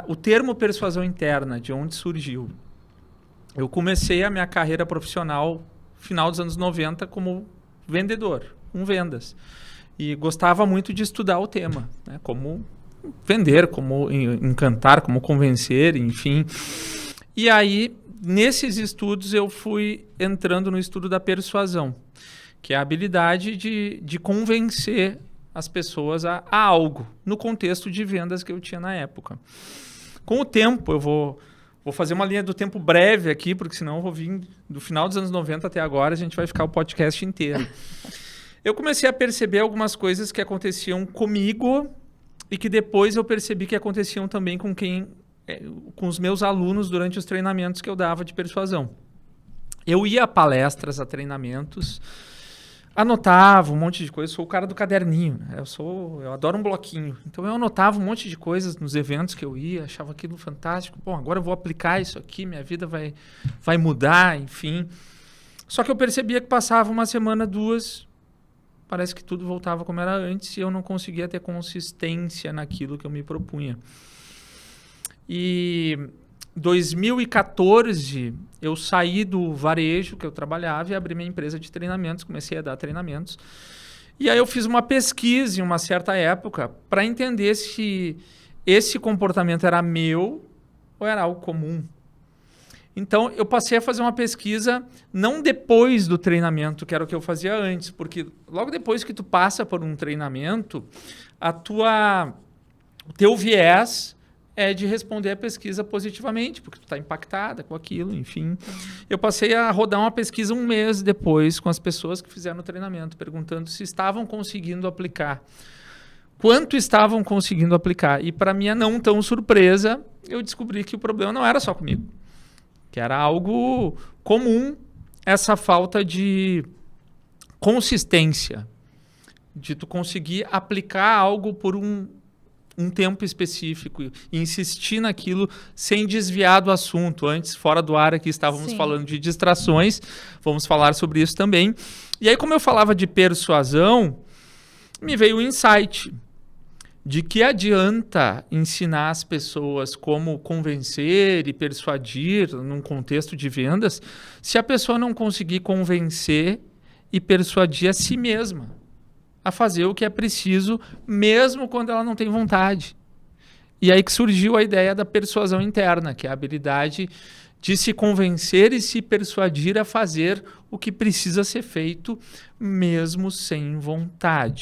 o termo persuasão interna, de onde surgiu? Eu comecei a minha carreira profissional final dos anos 90 como vendedor, com vendas. E gostava muito de estudar o tema, né? Como vender, como encantar, como convencer, enfim. E aí, nesses estudos, eu fui entrando no estudo da persuasão, que é a habilidade de convencer as pessoas a algo, no contexto de vendas que eu tinha na época. Com o tempo, eu vou fazer uma linha do tempo breve aqui, porque senão eu vou vir do final dos anos 90 até agora, a gente vai ficar o podcast inteiro. Eu comecei a perceber algumas coisas que aconteciam comigo e que depois eu percebi que aconteciam também com os meus alunos durante os treinamentos que eu dava de persuasão. Eu ia a palestras, a treinamentos, anotava um monte de coisa, sou o cara do caderninho, né? Eu adoro um bloquinho. Então eu anotava um monte de coisas nos eventos que eu ia, achava aquilo fantástico. Bom, agora eu vou aplicar isso aqui, minha vida vai mudar, enfim. Só que eu percebia que passava uma semana, duas, parece que tudo voltava como era antes e eu não conseguia ter consistência naquilo que eu me propunha. E em 2014, eu saí do varejo que eu trabalhava e abri minha empresa de treinamentos, comecei a dar treinamentos. E aí eu fiz uma pesquisa em uma certa época para entender se esse comportamento era meu ou era algo comum. Então, eu passei a fazer uma pesquisa não depois do treinamento, que era o que eu fazia antes, porque logo depois que tu passa por um treinamento, o teu viés é de responder a pesquisa positivamente, porque tu está impactada com aquilo, enfim. Eu passei a rodar uma pesquisa um mês depois com as pessoas que fizeram o treinamento, perguntando se estavam conseguindo aplicar. Quanto estavam conseguindo aplicar. E para minha não tão surpresa, eu descobri que o problema não era só comigo, que era algo comum, essa falta de consistência, de tu conseguir aplicar algo por um tempo específico e insistir naquilo sem desviar do assunto. Antes, fora do ar, aqui estávamos falando de distrações, vamos falar sobre isso também. E aí, como eu falava de persuasão, me veio o insight de que adianta ensinar as pessoas como convencer e persuadir num contexto de vendas se a pessoa não conseguir convencer e persuadir a si mesma a fazer o que é preciso, mesmo quando ela não tem vontade. E aí que surgiu a ideia da persuasão interna, que é a habilidade de se convencer e se persuadir a fazer o que precisa ser feito, mesmo sem vontade.